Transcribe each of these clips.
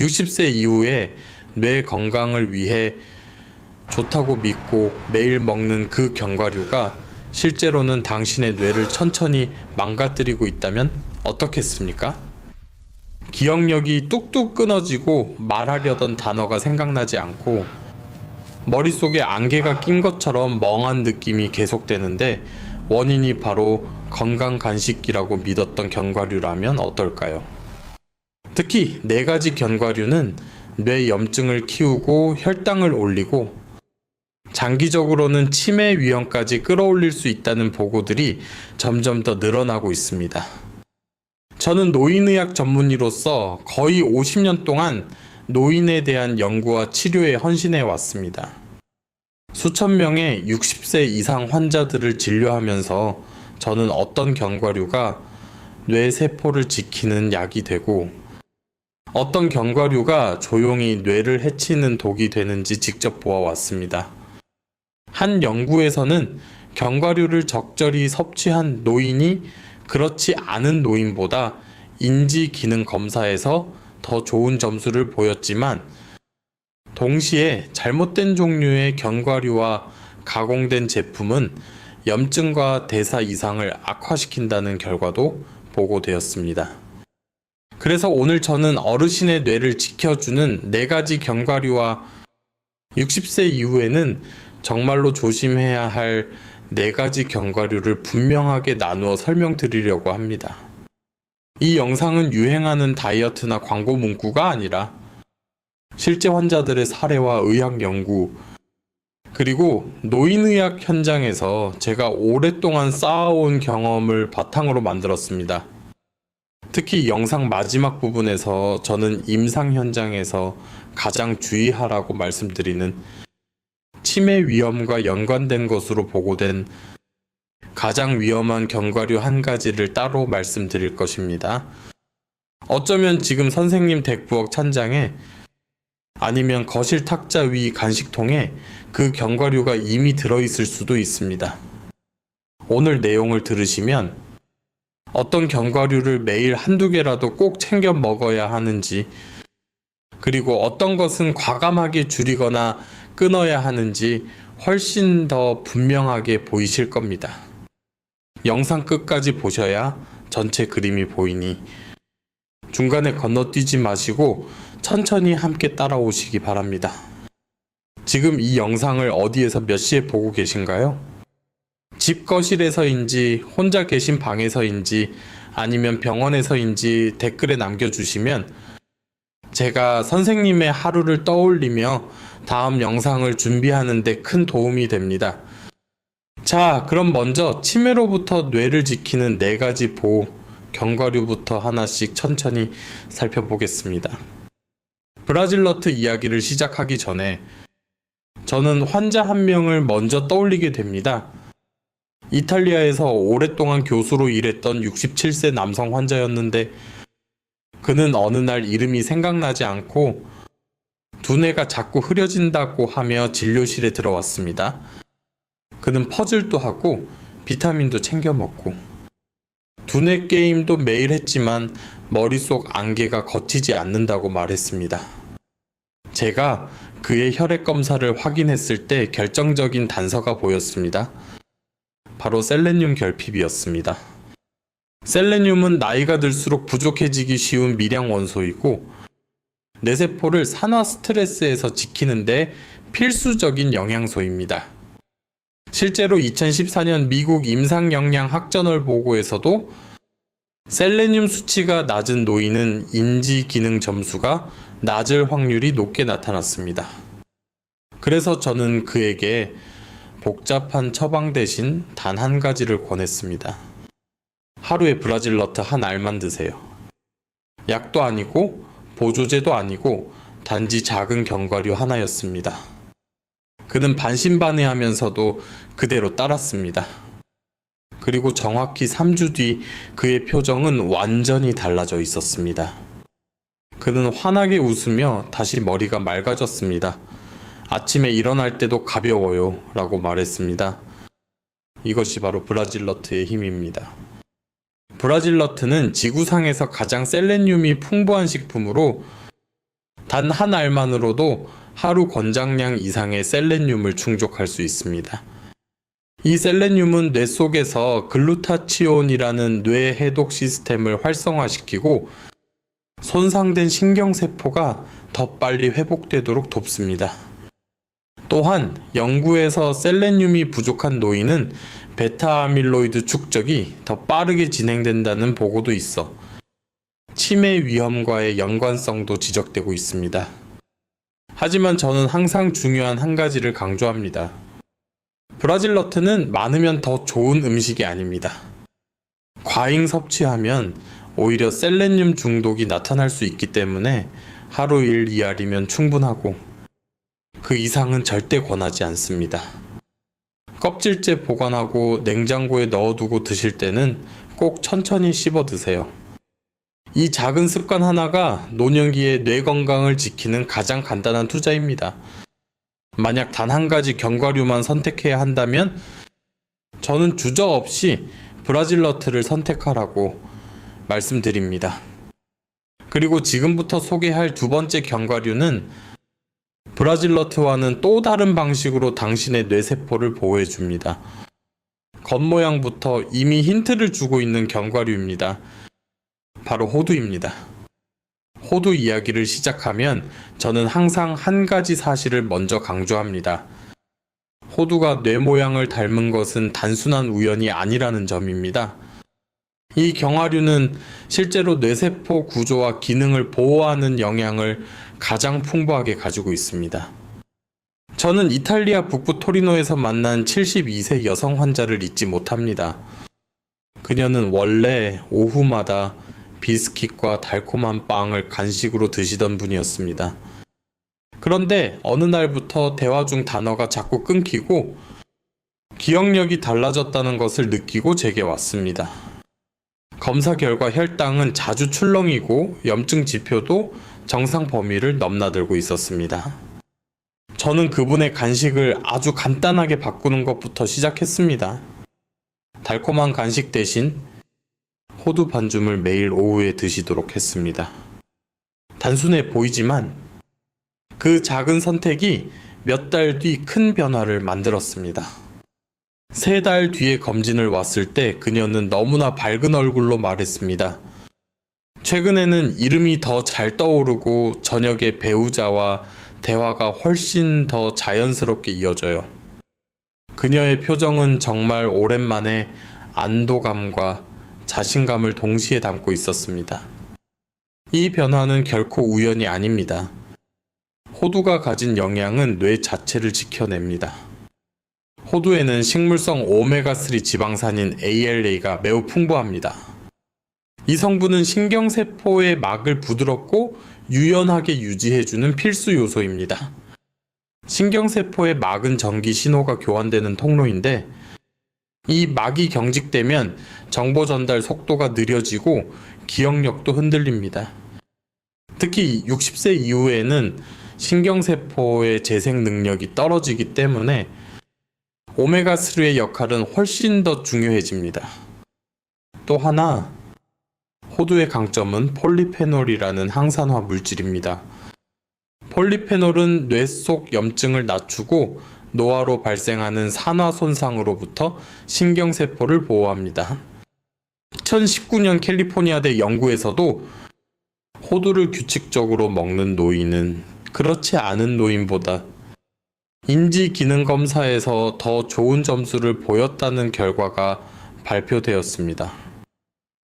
60세 이후에 뇌 건강을 위해 좋다고 믿고 매일 먹는 그 견과류가 실제로는 당신의 뇌를 천천히 망가뜨리고 있다면 어떻겠습니까? 기억력이 뚝뚝 끊어지고 말하려던 단어가 생각나지 않고 머릿속에 안개가 낀 것처럼 멍한 느낌이 계속되는데 원인이 바로 건강 간식이라고 믿었던 견과류라면 어떨까요? 특히 4가지 견과류는 뇌 염증을 키우고 혈당을 올리고 장기적으로는 치매 위험까지 끌어올릴 수 있다는 보고들이 점점 더 늘어나고 있습니다. 저는 노인의학 전문의로서 거의 50년 동안 노인에 대한 연구와 치료에 헌신해 왔습니다. 수천 명의 60세 이상 환자들을 진료하면서 저는 어떤 견과류가 뇌 세포를 지키는 약이 되고 어떤 견과류가 조용히 뇌를 해치는 독이 되는지 직접 보아왔습니다. 한 연구에서는 견과류를 적절히 섭취한 노인이 그렇지 않은 노인보다 인지 기능 검사에서 더 좋은 점수를 보였지만 동시에 잘못된 종류의 견과류와 가공된 제품은 염증과 대사 이상을 악화시킨다는 결과도 보고되었습니다. 그래서 오늘 저는 어르신의 뇌를 지켜주는 4가지 견과류와 60세 이후에는 정말로 조심해야 할 4가지 견과류를 분명하게 나누어 설명드리려고 합니다. 이 영상은 유행하는 다이어트나 광고 문구가 아니라 실제 환자들의 사례와 의학 연구, 그리고 노인의학 현장에서 제가 오랫동안 쌓아온 경험을 바탕으로 만들었습니다. 특히 영상 마지막 부분에서 저는 임상 현장에서 가장 주의하라고 말씀드리는 치매 위험과 연관된 것으로 보고된 가장 위험한 견과류 1가지를 따로 말씀드릴 것입니다. 어쩌면 지금 선생님 댁부엌 찬장에 아니면 거실 탁자 위 간식통에 그 견과류가 이미 들어있을 수도 있습니다. 오늘 내용을 들으시면 어떤 견과류를 매일 1~2개라도 꼭 챙겨 먹어야 하는지, 그리고 어떤 것은 과감하게 줄이거나 끊어야 하는지 훨씬 더 분명하게 보이실 겁니다. 영상 끝까지 보셔야 전체 그림이 보이니 중간에 건너뛰지 마시고 천천히 함께 따라오시기 바랍니다. 지금 이 영상을 어디에서 몇 시에 보고 계신가요? 집 거실에서인지 혼자 계신 방에서인지 아니면 병원에서인지 댓글에 남겨주시면 제가 선생님의 하루를 떠올리며 다음 영상을 준비하는 데 큰 도움이 됩니다. 자, 그럼 먼저 치매로부터 뇌를 지키는 4가지 보호 견과류부터 하나씩 천천히 살펴보겠습니다. 브라질너트 이야기를 시작하기 전에 저는 환자 한 명을 먼저 떠올리게 됩니다. 이탈리아에서 오랫동안 교수로 일했던 67세 남성 환자였는데 그는 어느 날 이름이 생각나지 않고 두뇌가 자꾸 흐려진다고 하며 진료실에 들어왔습니다. 그는 퍼즐도 하고 비타민도 챙겨 먹고 두뇌 게임도 매일 했지만 머릿속 안개가 걷히지 않는다고 말했습니다. 제가 그의 혈액 검사를 확인했을 때 결정적인 단서가 보였습니다. 바로 셀레늄 결핍이었습니다. 셀레늄은 나이가 들수록 부족해지기 쉬운 미량 원소이고 뇌세포를 산화 스트레스에서 지키는데 필수적인 영양소입니다. 실제로 2014년 미국 임상영양학저널 보고에서도 셀레늄 수치가 낮은 노인은 인지 기능 점수가 낮을 확률이 높게 나타났습니다. 그래서 저는 그에게 복잡한 처방 대신 단 1가지를 권했습니다. 하루에 브라질너트 한 알만 드세요. 약도 아니고 보조제도 아니고 단지 작은 견과류 하나였습니다. 그는 반신반의하면서도 그대로 따랐습니다. 그리고 정확히 3주 뒤 그의 표정은 완전히 달라져 있었습니다. 그는 환하게 웃으며 다시 머리가 맑아졌습니다. 아침에 일어날 때도 가벼워요 라고 말했습니다. 이것이 바로 브라질너트의 힘입니다. 브라질너트는 지구상에서 가장 셀레늄이 풍부한 식품으로 단 한 알만으로도 하루 권장량 이상의 셀레늄을 충족할 수 있습니다. 이 셀레늄은 뇌 속에서 글루타치온이라는 뇌 해독 시스템을 활성화시키고 손상된 신경세포가 더 빨리 회복되도록 돕습니다. 또한 연구에서 셀레늄이 부족한 노인은 베타 아밀로이드 축적이 더 빠르게 진행된다는 보고도 있어 치매 위험과의 연관성도 지적되고 있습니다. 하지만 저는 항상 중요한 한 가지를 강조합니다. 브라질 너트는 많으면 더 좋은 음식이 아닙니다. 과잉 섭취하면 오히려 셀레늄 중독이 나타날 수 있기 때문에 하루 1-2알이면 충분하고 그 이상은 절대 권하지 않습니다. 껍질째 보관하고 냉장고에 넣어두고 드실 때는 꼭 천천히 씹어 드세요. 이 작은 습관 하나가 노년기의 뇌 건강을 지키는 가장 간단한 투자입니다. 만약 단 한 가지 견과류만 선택해야 한다면 저는 주저없이 브라질 너트를 선택하라고 말씀드립니다. 그리고 지금부터 소개할 두 번째 견과류는 브라질 너트와는 또 다른 방식으로 당신의 뇌세포를 보호해줍니다. 겉모양부터 이미 힌트를 주고 있는 견과류입니다. 바로 호두입니다. 호두 이야기를 시작하면 저는 항상 한 가지 사실을 먼저 강조합니다. 호두가 뇌 모양을 닮은 것은 단순한 우연이 아니라는 점입니다. 이 견과류는 실제로 뇌세포 구조와 기능을 보호하는 영향을 가장 풍부하게 가지고 있습니다. 저는 이탈리아 북부 토리노에서 만난 72세 여성 환자를 잊지 못합니다. 그녀는 원래 오후마다 비스킷과 달콤한 빵을 간식으로 드시던 분이었습니다. 그런데 어느 날부터 대화 중 단어가 자꾸 끊기고 기억력이 달라졌다는 것을 느끼고 제게 왔습니다. 검사 결과 혈당은 자주 출렁이고 염증 지표도 정상 범위를 넘나들고 있었습니다. 저는 그분의 간식을 아주 간단하게 바꾸는 것부터 시작했습니다. 달콤한 간식 대신 호두 반줌을 매일 오후에 드시도록 했습니다. 단순해 보이지만 그 작은 선택이 몇 달 뒤 큰 변화를 만들었습니다. 3달 뒤에 검진을 왔을 때 그녀는 너무나 밝은 얼굴로 말했습니다. 최근에는 이름이 더 잘 떠오르고 저녁에 배우자와 대화가 훨씬 더 자연스럽게 이어져요. 그녀의 표정은 정말 오랜만에 안도감과 자신감을 동시에 담고 있었습니다. 이 변화는 결코 우연이 아닙니다. 호두가 가진 영양은 뇌 자체를 지켜냅니다. 호두에는 식물성 오메가3 지방산인 ALA가 매우 풍부합니다. 이 성분은 신경세포의 막을 부드럽고 유연하게 유지해주는 필수 요소입니다. 신경세포의 막은 전기 신호가 교환되는 통로인데 이 막이 경직되면 정보 전달 속도가 느려지고 기억력도 흔들립니다. 특히 60세 이후에는 신경세포의 재생 능력이 떨어지기 때문에 오메가3의 역할은 훨씬 더 중요해집니다. 또 하나, 호두의 강점은 폴리페놀이라는 항산화 물질입니다. 폴리페놀은 뇌 속 염증을 낮추고 노화로 발생하는 산화 손상으로부터 신경세포를 보호합니다. 2019년 캘리포니아대 연구에서도 호두를 규칙적으로 먹는 노인은 그렇지 않은 노인보다 인지기능검사에서 더 좋은 점수를 보였다는 결과가 발표되었습니다.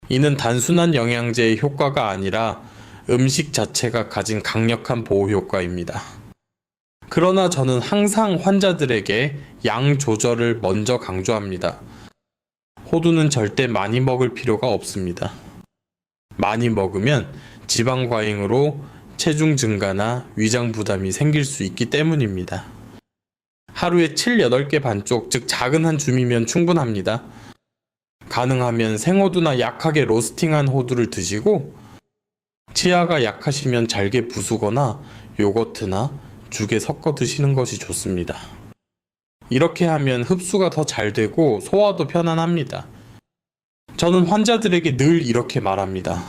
이는 단순한 영양제의 효과가 아니라 음식 자체가 가진 강력한 보호 효과입니다. 그러나 저는 항상 환자들에게 양 조절을 먼저 강조합니다. 호두는 절대 많이 먹을 필요가 없습니다. 많이 먹으면 지방 과잉으로 체중 증가나 위장 부담이 생길 수 있기 때문입니다. 하루에 7-8개 반쪽, 즉 작은 한 줌이면 충분합니다. 가능하면 생호두나 약하게 로스팅한 호두를 드시고 치아가 약하시면 잘게 부수거나 요거트나 죽에 섞어 드시는 것이 좋습니다. 이렇게 하면 흡수가 더 잘 되고 소화도 편안합니다. 저는 환자들에게 늘 이렇게 말합니다.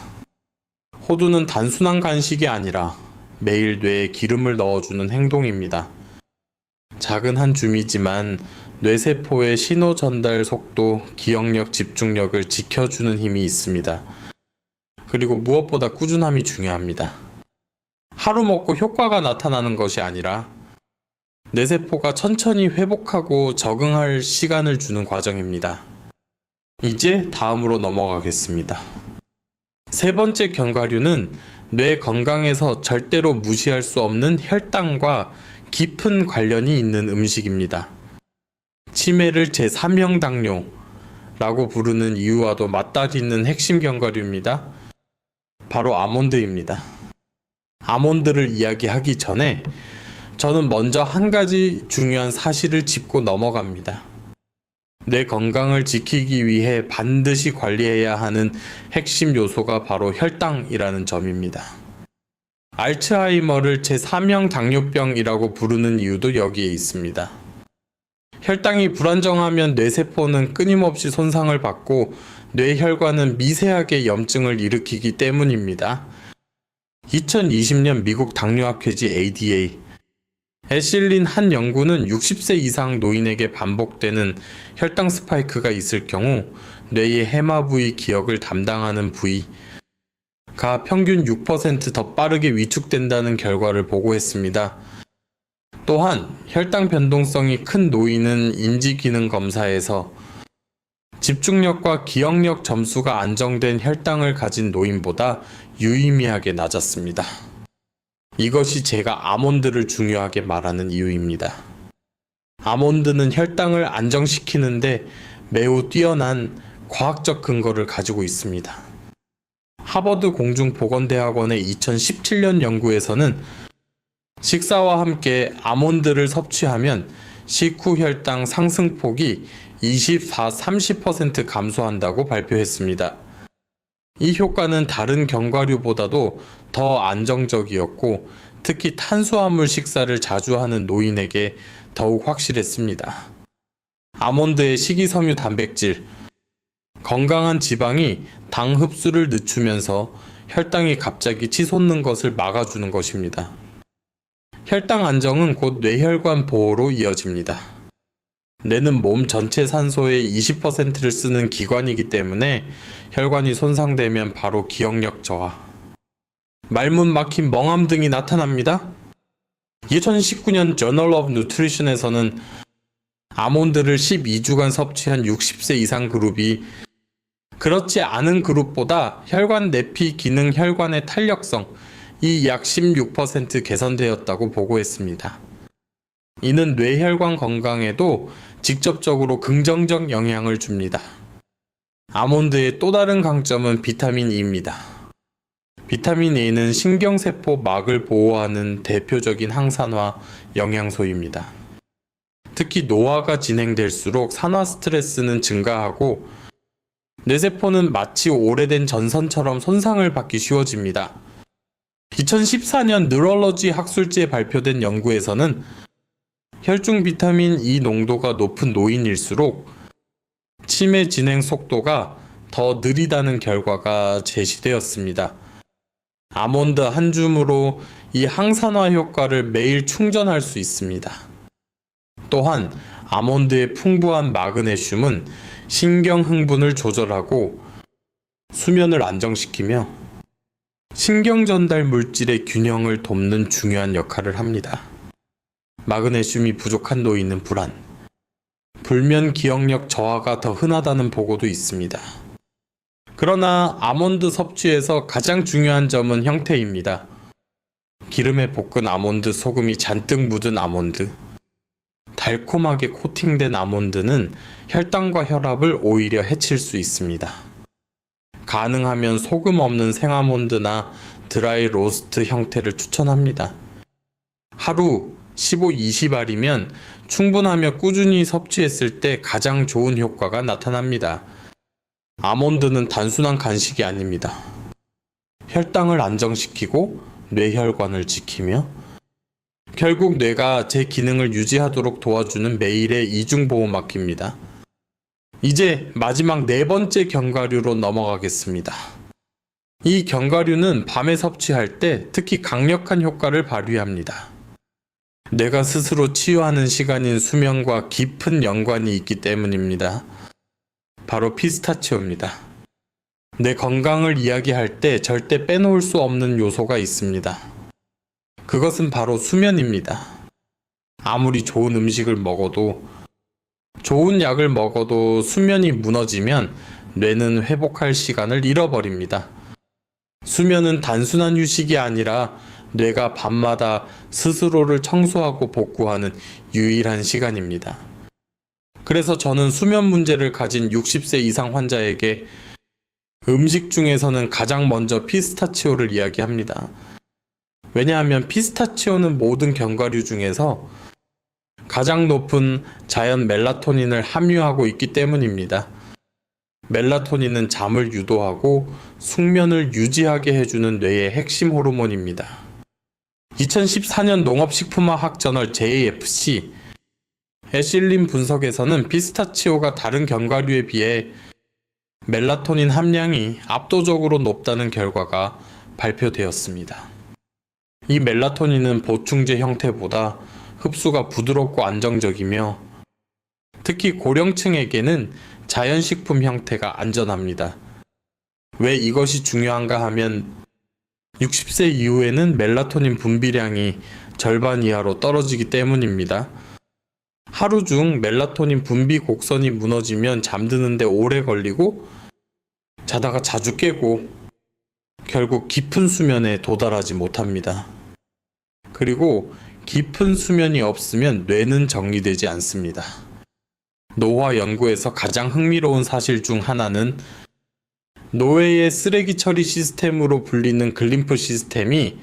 호두는 단순한 간식이 아니라 매일 뇌에 기름을 넣어주는 행동입니다. 작은 한 줌이지만 뇌세포의 신호 전달 속도, 기억력, 집중력을 지켜주는 힘이 있습니다. 그리고 무엇보다 꾸준함이 중요합니다. 하루 먹고 효과가 나타나는 것이 아니라 뇌세포가 천천히 회복하고 적응할 시간을 주는 과정입니다. 이제 다음으로 넘어가겠습니다. 세 번째 견과류는 뇌 건강에서 절대로 무시할 수 없는 혈당과 깊은 관련이 있는 음식입니다. 치매를 제3형 당뇨라고 부르는 이유와도 맞닿는 핵심 견과류입니다. 바로 아몬드입니다. 아몬드를 이야기하기 전에 저는 먼저 한 가지 중요한 사실을 짚고 넘어갑니다. 뇌 건강을 지키기 위해 반드시 관리해야 하는 핵심 요소가 바로 혈당이라는 점입니다. 알츠하이머를 제3형 당뇨병이라고 부르는 이유도 여기에 있습니다. 혈당이 불안정하면 뇌세포는 끊임없이 손상을 받고 뇌혈관은 미세하게 염증을 일으키기 때문입니다. 2020년 미국 당뇨학회지 ADA에 실린 한 연구는 60세 이상 노인에게 반복되는 혈당 스파이크가 있을 경우 뇌의 해마 부위 기억을 담당하는 부위가 평균 6% 더 빠르게 위축된다는 결과를 보고했습니다. 또한 혈당 변동성이 큰 노인은 인지기능 검사에서 집중력과 기억력 점수가 안정된 혈당을 가진 노인보다 유의미하게 낮았습니다. 이것이 제가 아몬드를 중요하게 말하는 이유입니다. 아몬드는 혈당을 안정시키는데 매우 뛰어난 과학적 근거를 가지고 있습니다. 하버드 공중보건대학원의 2017년 연구에서는 식사와 함께 아몬드를 섭취하면 식후 혈당 상승폭이 24-30% 감소한다고 발표했습니다. 이 효과는 다른 견과류보다도 더 안정적이었고 특히 탄수화물 식사를 자주 하는 노인에게 더욱 확실했습니다. 아몬드의 식이섬유 단백질, 건강한 지방이 당 흡수를 늦추면서 혈당이 갑자기 치솟는 것을 막아주는 것입니다. 혈당 안정은 곧 뇌혈관 보호로 이어집니다. 뇌는 몸 전체 산소의 20%를 쓰는 기관이기 때문에 혈관이 손상되면 바로 기억력 저하, 말문 막힘, 멍함 등이 나타납니다. 2019년 Journal of Nutrition에서는 아몬드를 12주간 섭취한 60세 이상 그룹이 그렇지 않은 그룹보다 혈관 내피 기능, 혈관의 탄력성이 약 16% 개선되었다고 보고했습니다. 이는 뇌혈관 건강에도 직접적으로 긍정적 영향을 줍니다. 아몬드의 또 다른 강점은 비타민 E입니다. 비타민 E는 신경세포 막을 보호하는 대표적인 항산화 영양소입니다. 특히 노화가 진행될수록 산화 스트레스는 증가하고 뇌세포는 마치 오래된 전선처럼 손상을 받기 쉬워집니다. 2014년 뉴럴러지 학술지에 발표된 연구에서는 혈중 비타민 E 농도가 높은 노인일수록 치매 진행 속도가 더 느리다는 결과가 제시되었습니다. 아몬드 한 줌으로 이 항산화 효과를 매일 충전할 수 있습니다. 또한 아몬드의 풍부한 마그네슘은 신경 흥분을 조절하고 수면을 안정시키며 신경 전달 물질의 균형을 돕는 중요한 역할을 합니다. 마그네슘이 부족한 노인은 불안, 불면 기억력 저하가 더 흔하다는 보고도 있습니다. 그러나 아몬드 섭취에서 가장 중요한 점은 형태입니다. 기름에 볶은 아몬드, 소금이 잔뜩 묻은 아몬드, 달콤하게 코팅된 아몬드는 혈당과 혈압을 오히려 해칠 수 있습니다. 가능하면 소금 없는 생아몬드나 드라이 로스트 형태를 추천합니다. 하루 15-20알이면 충분하며 꾸준히 섭취했을 때 가장 좋은 효과가 나타납니다. 아몬드는 단순한 간식이 아닙니다. 혈당을 안정시키고 뇌혈관을 지키며 결국 뇌가 제 기능을 유지하도록 도와주는 매일의 이중보호막입니다. 이제 마지막 네 번째 견과류로 넘어가겠습니다. 이 견과류는 밤에 섭취할 때 특히 강력한 효과를 발휘합니다. 뇌가 스스로 치유하는 시간인 수면과 깊은 연관이 있기 때문입니다. 바로 피스타치오입니다. 내 건강을 이야기할 때 절대 빼놓을 수 없는 요소가 있습니다. 그것은 바로 수면입니다. 아무리 좋은 음식을 먹어도, 좋은 약을 먹어도 수면이 무너지면 뇌는 회복할 시간을 잃어버립니다. 수면은 단순한 휴식이 아니라 뇌가 밤마다 스스로를 청소하고 복구하는 유일한 시간입니다. 그래서 저는 수면 문제를 가진 60세 이상 환자에게 음식 중에서는 가장 먼저 피스타치오를 이야기합니다. 왜냐하면 피스타치오는 모든 견과류 중에서 가장 높은 자연 멜라토닌을 함유하고 있기 때문입니다. 멜라토닌은 잠을 유도하고 숙면을 유지하게 해주는 뇌의 핵심 호르몬입니다. 2014년 농업식품화학 저널 JFC에 실린 분석에서는 피스타치오가 다른 견과류에 비해 멜라토닌 함량이 압도적으로 높다는 결과가 발표되었습니다. 이 멜라토닌은 보충제 형태보다 흡수가 부드럽고 안정적이며 특히 고령층에게는 자연식품 형태가 안전합니다. 왜 이것이 중요한가 하면 60세 이후에는 멜라토닌 분비량이 절반 이하로 떨어지기 때문입니다. 하루 중 멜라토닌 분비 곡선이 무너지면 잠드는데 오래 걸리고 자다가 자주 깨고 결국 깊은 수면에 도달하지 못합니다. 그리고 깊은 수면이 없으면 뇌는 정리되지 않습니다. 노화 연구에서 가장 흥미로운 사실 중 하나는 노회의 쓰레기 처리 시스템으로 불리는 글림프 시스템이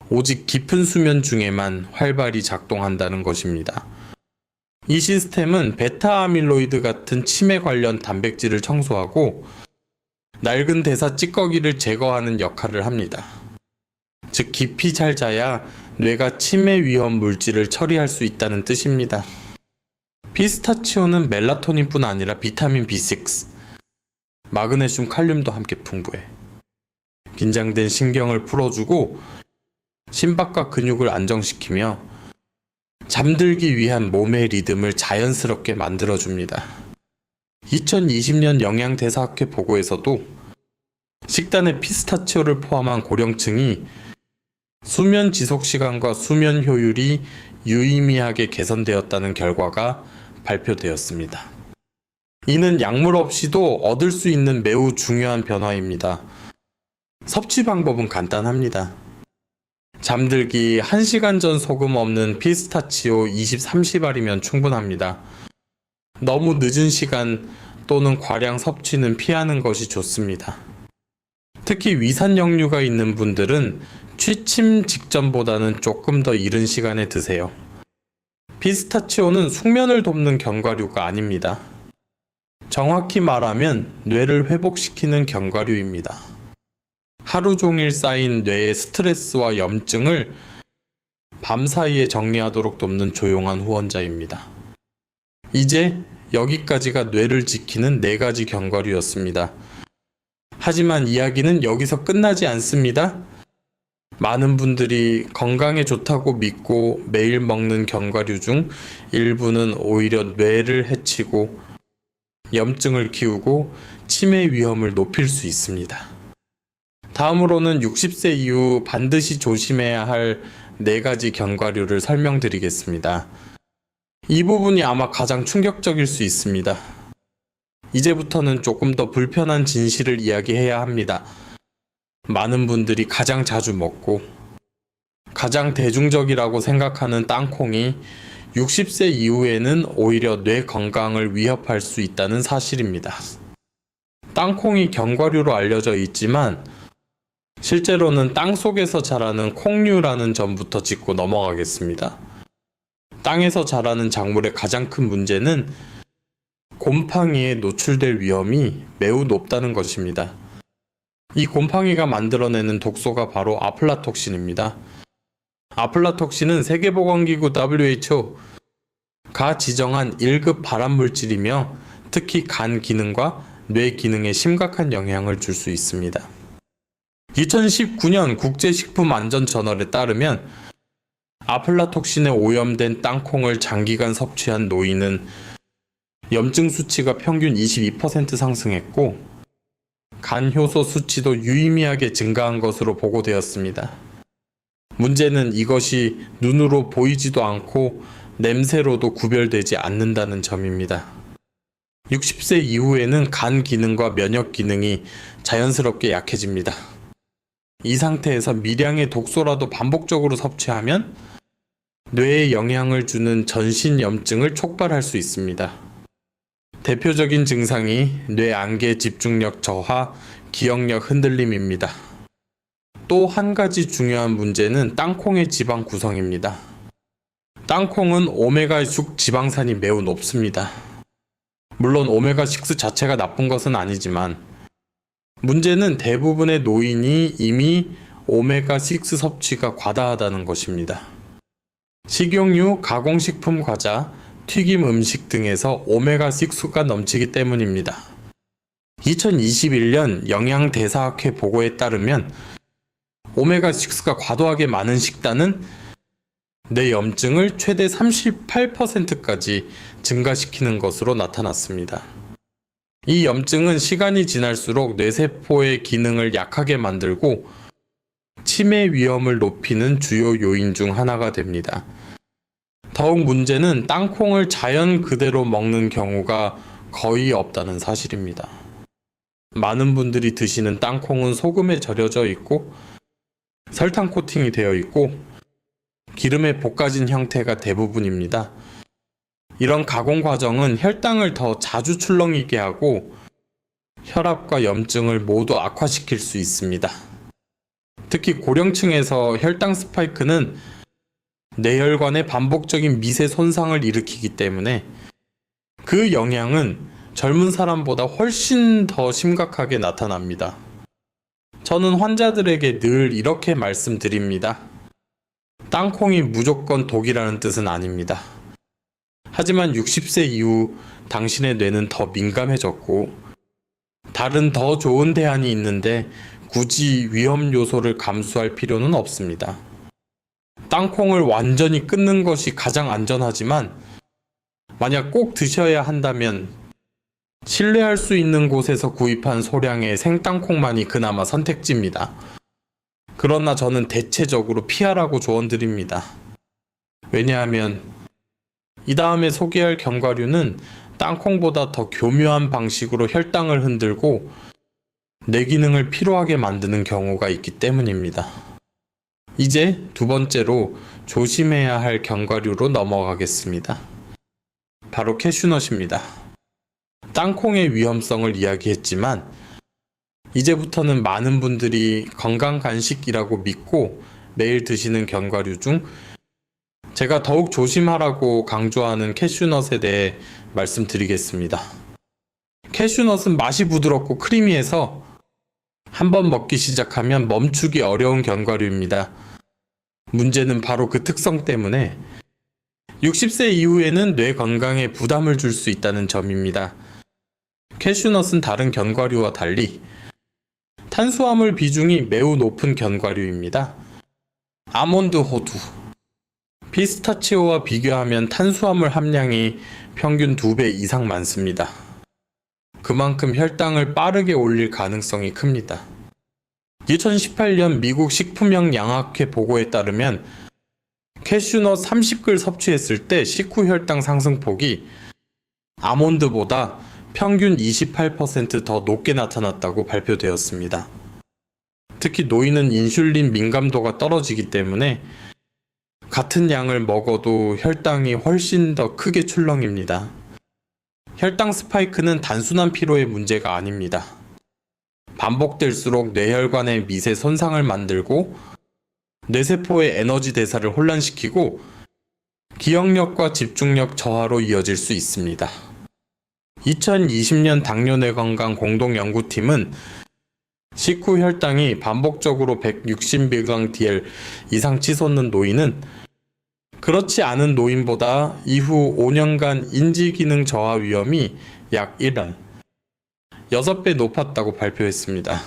오직 깊은 수면 중에만 활발히 작동한다는 것입니다. 이 시스템은 베타 아밀로이드 같은 치매 관련 단백질을 청소하고 낡은 대사 찌꺼기를 제거하는 역할을 합니다. 즉 깊이 잘 자야 뇌가 치매 위험 물질을 처리할 수 있다는 뜻입니다. 피스타치오는 멜라토닌뿐 아니라 비타민 B6, 마그네슘, 칼륨도 함께 풍부해. 긴장된 신경을 풀어주고 심박과 근육을 안정시키며 잠들기 위한 몸의 리듬을 자연스럽게 만들어줍니다. 2020년 영양대사학회 보고에서도 식단에 피스타치오를 포함한 고령층이 수면 지속 시간과 수면 효율이 유의미하게 개선되었다는 결과가 발표되었습니다. 이는 약물 없이도 얻을 수 있는 매우 중요한 변화입니다. 섭취 방법은 간단합니다. 잠들기 1시간 전 소금 없는 피스타치오 20-30알이면 충분합니다. 너무 늦은 시간 또는 과량 섭취는 피하는 것이 좋습니다. 특히 위산역류가 있는 분들은 취침 직전보다는 조금 더 이른 시간에 드세요. 피스타치오는 숙면을 돕는 견과류가 아닙니다. 정확히 말하면 뇌를 회복시키는 견과류입니다. 하루 종일 쌓인 뇌의 스트레스와 염증을 밤사이에 정리하도록 돕는 조용한 후원자입니다. 이제 여기까지가 뇌를 지키는 4가지 견과류였습니다. 하지만 이야기는 여기서 끝나지 않습니다. 많은 분들이 건강에 좋다고 믿고 매일 먹는 견과류 중 일부는 오히려 뇌를 해치고 염증을 키우고 치매 위험을 높일 수 있습니다. 다음으로는 60세 이후 반드시 조심해야 할 4가지 견과류를 설명드리겠습니다. 이 부분이 아마 가장 충격적일 수 있습니다. 이제부터는 조금 더 불편한 진실을 이야기해야 합니다. 많은 분들이 가장 자주 먹고 가장 대중적이라고 생각하는 땅콩이 60세 이후에는 오히려 뇌 건강을 위협할 수 있다는 사실입니다. 땅콩이 견과류로 알려져 있지만 실제로는 땅 속에서 자라는 콩류라는 점부터 짚고 넘어가겠습니다. 땅에서 자라는 작물의 가장 큰 문제는 곰팡이에 노출될 위험이 매우 높다는 것입니다. 이 곰팡이가 만들어내는 독소가 바로 아플라톡신입니다. 아플라톡신은 세계보건기구 WHO가 지정한 1급 발암물질이며 특히 간 기능과 뇌 기능에 심각한 영향을 줄 수 있습니다. 2019년 국제식품안전저널에 따르면 아플라톡신에 오염된 땅콩을 장기간 섭취한 노인은 염증 수치가 평균 22% 상승했고 간 효소 수치도 유의미하게 증가한 것으로 보고되었습니다. 문제는 이것이 눈으로 보이지도 않고 냄새로도 구별되지 않는다는 점입니다. 60세 이후에는 간 기능과 면역 기능이 자연스럽게 약해집니다. 이 상태에서 미량의 독소라도 반복적으로 섭취하면 뇌에 영향을 주는 전신염증을 촉발할 수 있습니다. 대표적인 증상이 뇌안개 집중력 저하, 기억력 흔들림입니다. 또 한 가지 중요한 문제는 땅콩의 지방 구성입니다. 땅콩은 오메가6 지방산이 매우 높습니다. 물론 오메가6 자체가 나쁜 것은 아니지만 문제는 대부분의 노인이 이미 오메가6 섭취가 과다하다는 것입니다. 식용유, 가공식품 과자, 튀김 음식 등에서 오메가6가 넘치기 때문입니다. 2021년 영양대사학회 보고에 따르면 오메가6가 과도하게 많은 식단은 뇌 염증을 최대 38%까지 증가시키는 것으로 나타났습니다. 이 염증은 시간이 지날수록 뇌세포의 기능을 약하게 만들고 치매 위험을 높이는 주요 요인 중 하나가 됩니다. 더욱 문제는 땅콩을 자연 그대로 먹는 경우가 거의 없다는 사실입니다. 많은 분들이 드시는 땅콩은 소금에 절여져 있고 설탕 코팅이 되어 있고 기름에 볶아진 형태가 대부분입니다. 이런 가공 과정은 혈당을 더 자주 출렁이게 하고 혈압과 염증을 모두 악화시킬 수 있습니다. 특히 고령층에서 혈당 스파이크는 뇌혈관의 반복적인 미세 손상을 일으키기 때문에 그 영향은 젊은 사람보다 훨씬 더 심각하게 나타납니다. 저는 환자들에게 늘 이렇게 말씀드립니다. 땅콩이 무조건 독이라는 뜻은 아닙니다. 하지만 60세 이후 당신의 뇌는 더 민감해졌고 다른 더 좋은 대안이 있는데 굳이 위험 요소를 감수할 필요는 없습니다. 땅콩을 완전히 끊는 것이 가장 안전하지만 만약 꼭 드셔야 한다면 신뢰할 수 있는 곳에서 구입한 소량의 생땅콩만이 그나마 선택지입니다. 그러나 저는 대체적으로 피하라고 조언드립니다. 왜냐하면 이 다음에 소개할 견과류는 땅콩보다 더 교묘한 방식으로 혈당을 흔들고 뇌 기능을 피로하게 만드는 경우가 있기 때문입니다. 이제 두 번째로 조심해야 할 견과류로 넘어가겠습니다. 바로 캐슈넛입니다. 땅콩의 위험성을 이야기했지만 이제부터는 많은 분들이 건강 간식이라고 믿고 매일 드시는 견과류 중 제가 더욱 조심하라고 강조하는 캐슈넛에 대해 말씀드리겠습니다. 캐슈넛은 맛이 부드럽고 크리미해서 한번 먹기 시작하면 멈추기 어려운 견과류입니다. 문제는 바로 그 특성 때문에 60세 이후에는 뇌 건강에 부담을 줄 수 있다는 점입니다. 캐슈넛은 다른 견과류와 달리 탄수화물 비중이 매우 높은 견과류입니다. 아몬드 호두, 피스타치오와 비교하면 탄수화물 함량이 평균 2배 이상 많습니다. 그만큼 혈당을 빠르게 올릴 가능성이 큽니다. 2018년 미국 식품영양학회 보고에 따르면 캐슈넛 30글 섭취했을 때 식후 혈당 상승폭이 아몬드보다 평균 28% 더 높게 나타났다고 발표되었습니다. 특히 노인은 인슐린 민감도가 떨어지기 때문에 같은 양을 먹어도 혈당이 훨씬 더 크게 출렁입니다. 혈당 스파이크는 단순한 피로의 문제가 아닙니다. 반복될수록 뇌혈관의 미세 손상을 만들고 뇌세포의 에너지 대사를 혼란시키고 기억력과 집중력 저하로 이어질 수 있습니다. 2020년 당뇨뇌 건강 공동연구팀은 식후 혈당이 반복적으로 160mg/dl 이상 치솟는 노인은 그렇지 않은 노인보다 이후 5년간 인지기능 저하 위험이 약 6배 높았다고 발표했습니다.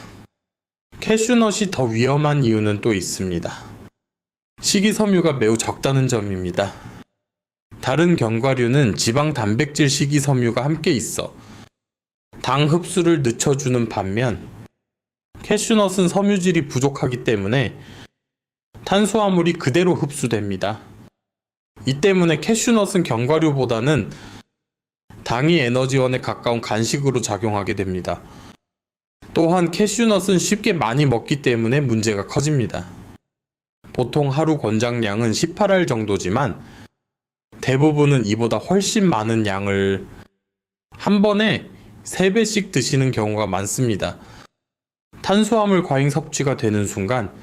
캐슈넛이 더 위험한 이유는 또 있습니다. 식이섬유가 매우 적다는 점입니다. 다른 견과류는 지방 단백질 식이섬유가 함께 있어 당 흡수를 늦춰주는 반면 캐슈넛은 섬유질이 부족하기 때문에 탄수화물이 그대로 흡수됩니다. 이 때문에 캐슈넛은 견과류보다는 당이 에너지원에 가까운 간식으로 작용하게 됩니다. 또한 캐슈넛은 쉽게 많이 먹기 때문에 문제가 커집니다. 보통 하루 권장량은 18알 정도지만 대부분은 이보다 훨씬 많은 양을 한 번에 3배씩 드시는 경우가 많습니다. 탄수화물 과잉 섭취가 되는 순간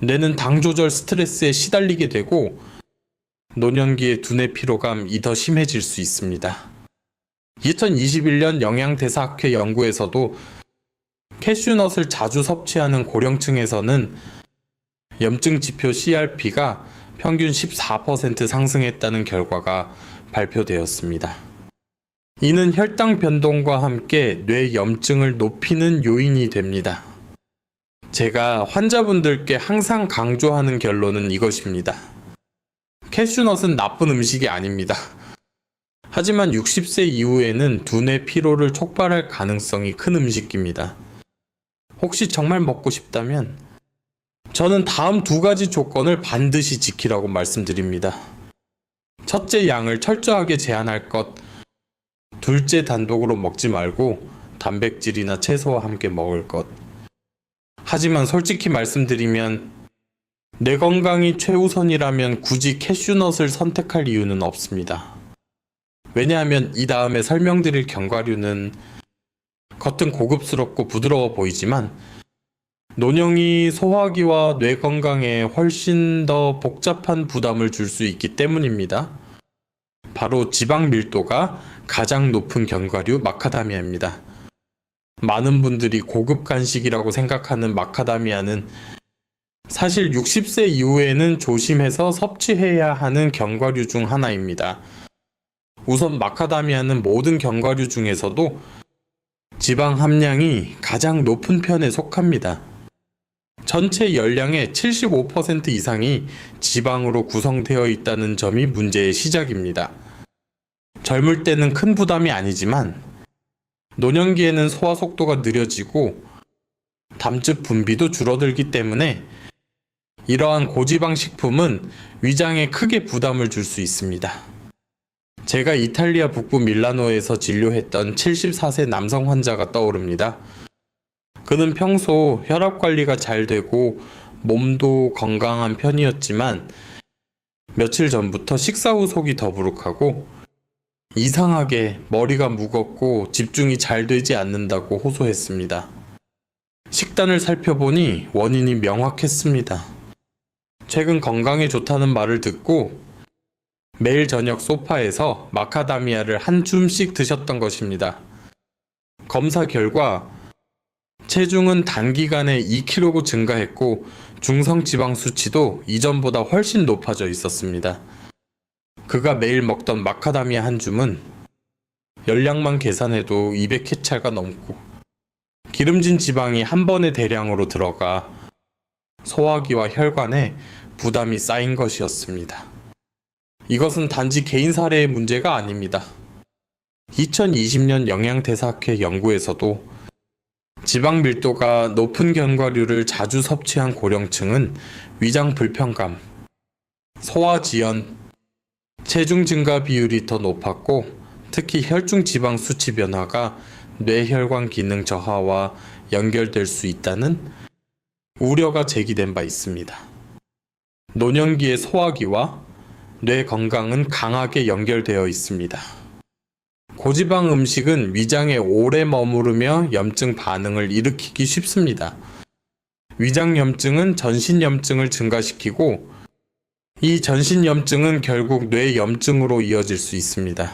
뇌는 당 조절 스트레스에 시달리게 되고 노년기의 두뇌 피로감이 더 심해질 수 있습니다. 2021년 영양대사학회 연구에서도 캐슈넛을 자주 섭취하는 고령층에서는 염증 지표 CRP가 평균 14% 상승했다는 결과가 발표되었습니다. 이는 혈당 변동과 함께 뇌 염증을 높이는 요인이 됩니다. 제가 환자분들께 항상 강조하는 결론은 이것입니다. 캐슈넛은 나쁜 음식이 아닙니다. 하지만 60세 이후에는 두뇌 피로를 촉발할 가능성이 큰 음식입니다. 혹시 정말 먹고 싶다면 저는 다음 2가지 조건을 반드시 지키라고 말씀드립니다. 첫째, 양을 철저하게 제한할 것. 둘째, 단독으로 먹지 말고 단백질이나 채소와 함께 먹을 것. 하지만 솔직히 말씀드리면 내 건강이 최우선이라면 굳이 캐슈넛을 선택할 이유는 없습니다. 왜냐하면 이 다음에 설명드릴 견과류는 겉은 고급스럽고 부드러워 보이지만 노령이 소화기와 뇌 건강에 훨씬 더 복잡한 부담을 줄 수 있기 때문입니다. 바로 지방 밀도가 가장 높은 견과류 마카다미아입니다. 많은 분들이 고급 간식이라고 생각하는 마카다미아는 사실 60세 이후에는 조심해서 섭취해야 하는 견과류 중 하나입니다. 우선 마카다미아는 모든 견과류 중에서도 지방 함량이 가장 높은 편에 속합니다. 전체 열량의 75% 이상이 지방으로 구성되어 있다는 점이 문제의 시작입니다. 젊을 때는 큰 부담이 아니지만 노년기에는 소화 속도가 느려지고 담즙 분비도 줄어들기 때문에 이러한 고지방 식품은 위장에 크게 부담을 줄 수 있습니다. 제가 이탈리아 북부 밀라노에서 진료했던 74세 남성 환자가 떠오릅니다. 그는 평소 혈압 관리가 잘 되고 몸도 건강한 편이었지만 며칠 전부터 식사 후 속이 더부룩하고 이상하게 머리가 무겁고 집중이 잘 되지 않는다고 호소했습니다. 식단을 살펴보니 원인이 명확했습니다. 최근 건강에 좋다는 말을 듣고 매일 저녁 소파에서 마카다미아를 한 줌씩 드셨던 것입니다. 검사 결과 체중은 단기간에 2kg 증가했고 중성 지방 수치도 이전보다 훨씬 높아져 있었습니다. 그가 매일 먹던 마카다미아 한 줌은 열량만 계산해도 200캐찰가 넘고 기름진 지방이 한 번에 대량으로 들어가 소화기와 혈관에 부담이 쌓인 것이었습니다. 이것은 단지 개인 사례의 문제가 아닙니다. 2020년 영양대사학회 연구에서도 지방 밀도가 높은 견과류를 자주 섭취한 고령층은 위장 불편감, 소화지연, 체중 증가 비율이 더 높았고 특히 혈중 지방 수치 변화가 뇌혈관 기능 저하와 연결될 수 있다는 우려가 제기된 바 있습니다. 노년기의 소화기와 뇌 건강은 강하게 연결되어 있습니다. 고지방 음식은 위장에 오래 머무르며 염증 반응을 일으키기 쉽습니다. 위장염증은 전신염증을 증가시키고 이 전신염증은 결국 뇌염증으로 이어질 수 있습니다.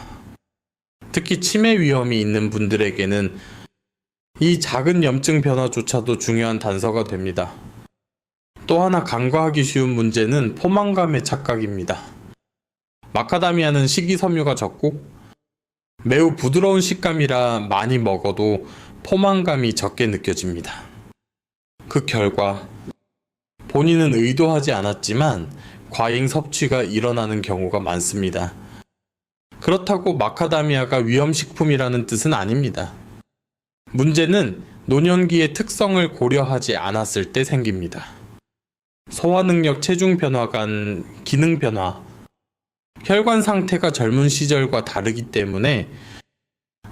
특히 치매 위험이 있는 분들에게는 이 작은 염증 변화조차도 중요한 단서가 됩니다. 또 하나 간과하기 쉬운 문제는 포만감의 착각입니다. 마카다미아는 식이섬유가 적고 매우 부드러운 식감이라 많이 먹어도 포만감이 적게 느껴집니다. 그 결과 본인은 의도하지 않았지만 과잉 섭취가 일어나는 경우가 많습니다. 그렇다고 마카다미아가 위험식품이라는 뜻은 아닙니다. 문제는 노년기의 특성을 고려하지 않았을 때 생깁니다. 소화 능력, 체중 변화 간 기능 변화, 혈관 상태가 젊은 시절과 다르기 때문에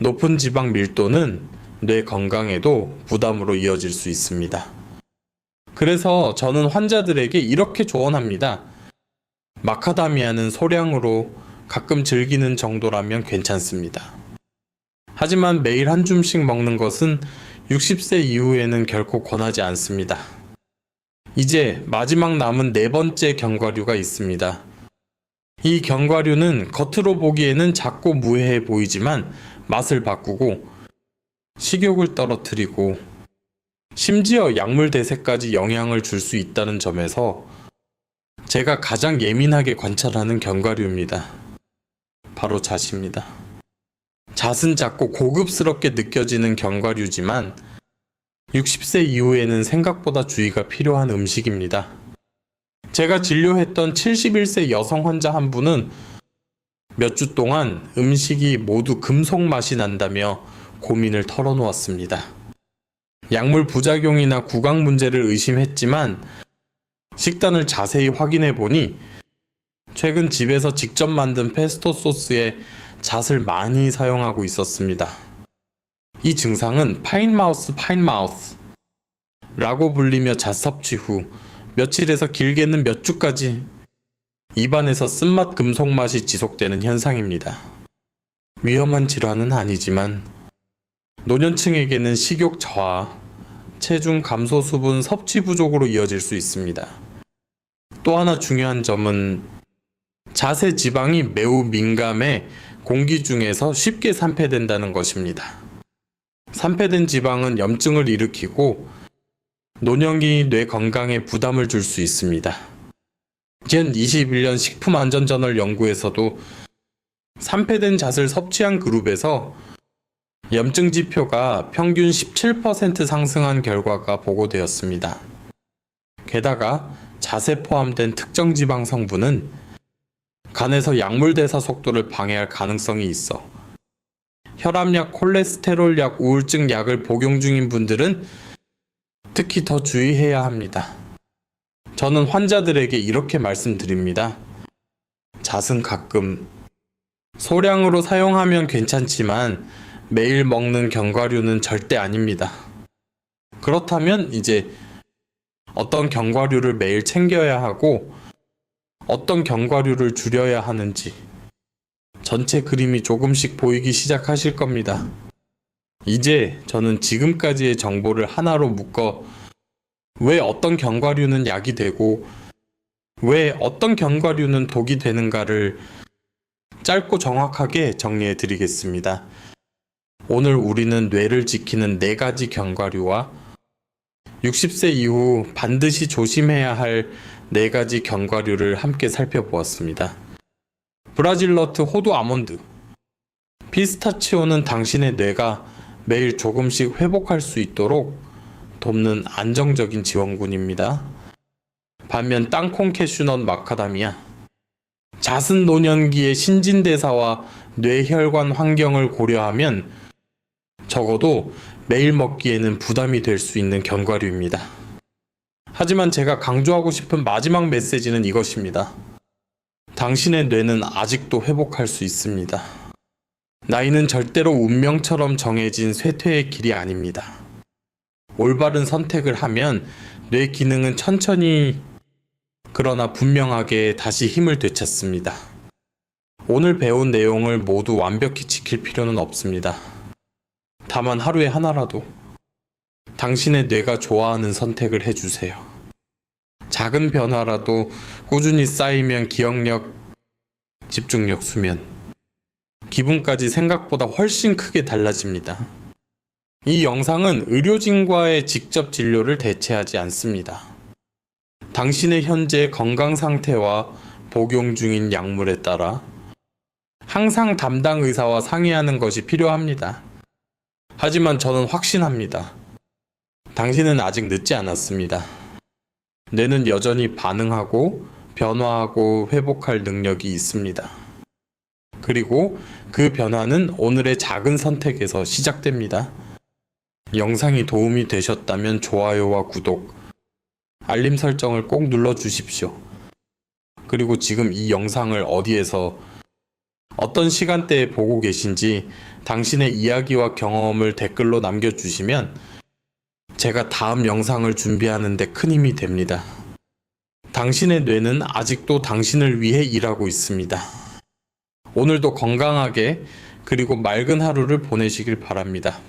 높은 지방 밀도는 뇌 건강에도 부담으로 이어질 수 있습니다. 그래서 저는 환자들에게 이렇게 조언합니다. 마카다미아는 소량으로 가끔 즐기는 정도라면 괜찮습니다. 하지만 매일 한 줌씩 먹는 것은 60세 이후에는 결코 권하지 않습니다. 이제 마지막 남은 네 번째 견과류가 있습니다. 이 견과류는 겉으로 보기에는 작고 무해해 보이지만 맛을 바꾸고 식욕을 떨어뜨리고 심지어 약물 대세까지 영향을 줄 수 있다는 점에서 제가 가장 예민하게 관찰하는 견과류입니다. 바로 잣입니다. 잣은 작고 고급스럽게 느껴지는 견과류지만 60세 이후에는 생각보다 주의가 필요한 음식입니다. 제가 진료했던 71세 여성 환자 한 분은 몇 주 동안 음식이 모두 금속 맛이 난다며 고민을 털어놓았습니다. 약물 부작용이나 구강 문제를 의심했지만 식단을 자세히 확인해 보니 최근 집에서 직접 만든 페스토 소스에 잣을 많이 사용하고 있었습니다. 이 증상은 파인마우스 라고 불리며 잣 섭취 후 며칠에서 길게는 몇 주까지 입안에서 쓴맛 금속 맛이 지속되는 현상입니다. 위험한 질환은 아니지만 노년층에게는 식욕 저하, 체중 감소, 수분 섭취 부족으로 이어질 수 있습니다. 또 하나 중요한 점은 잣의 지방이 매우 민감해 공기 중에서 쉽게 산패된다는 것입니다. 산패된 지방은 염증을 일으키고 노년기 뇌 건강에 부담을 줄 수 있습니다. 2021년 식품안전저널 연구에서도 산패된 잣을 섭취한 그룹에서 염증 지표가 평균 17% 상승한 결과가 보고되었습니다. 게다가 잣에 포함된 특정 지방 성분은 간에서 약물 대사 속도를 방해할 가능성이 있어 혈압약, 콜레스테롤 약, 우울증 약을 복용 중인 분들은 특히 더 주의해야 합니다. 저는 환자들에게 이렇게 말씀드립니다. 잣은 가끔 소량으로 사용하면 괜찮지만 매일 먹는 견과류는 절대 아닙니다. 그렇다면 이제 어떤 견과류를 매일 챙겨야 하고 어떤 견과류를 줄여야 하는지 전체 그림이 조금씩 보이기 시작하실 겁니다. 이제 저는 지금까지의 정보를 하나로 묶어 왜 어떤 견과류는 약이 되고 왜 어떤 견과류는 독이 되는가를 짧고 정확하게 정리해 드리겠습니다. 오늘 우리는 뇌를 지키는 4가지 견과류와 60세 이후 반드시 조심해야 할 4가지 견과류를 함께 살펴보았습니다. 브라질너트, 호두, 아몬드. 피스타치오는 당신의 뇌가 매일 조금씩 회복할 수 있도록 돕는 안정적인 지원군입니다. 반면 땅콩, 캐슈넛, 마카다미아. 잣은 노년기의 신진대사와 뇌혈관 환경을 고려하면 적어도 매일 먹기에는 부담이 될 수 있는 견과류입니다. 하지만 제가 강조하고 싶은 마지막 메시지는 이것입니다. 당신의 뇌는 아직도 회복할 수 있습니다. 나이는 절대로 운명처럼 정해진 쇠퇴의 길이 아닙니다. 올바른 선택을 하면 뇌 기능은 천천히 그러나 분명하게 다시 힘을 되찾습니다. 오늘 배운 내용을 모두 완벽히 지킬 필요는 없습니다. 다만 하루에 하나라도 당신의 뇌가 좋아하는 선택을 해주세요. 작은 변화라도 꾸준히 쌓이면 기억력, 집중력, 수면, 기분까지 생각보다 훨씬 크게 달라집니다. 이 영상은 의료진과의 직접 진료를 대체하지 않습니다. 당신의 현재 건강 상태와 복용 중인 약물에 따라 항상 담당 의사와 상의하는 것이 필요합니다. 하지만 저는 확신합니다. 당신은 아직 늦지 않았습니다. 뇌는 여전히 반응하고 변화하고 회복할 능력이 있습니다. 그리고 그 변화는 오늘의 작은 선택에서 시작됩니다. 영상이 도움이 되셨다면 좋아요와 구독, 알림 설정을 꼭 눌러주십시오. 그리고 지금 이 영상을 어디에서 어떤 시간대에 보고 계신지 당신의 이야기와 경험을 댓글로 남겨주시면 제가 다음 영상을 준비하는 데 큰 힘이 됩니다. 당신의 뇌는 아직도 당신을 위해 일하고 있습니다. 오늘도 건강하게 그리고 맑은 하루를 보내시길 바랍니다.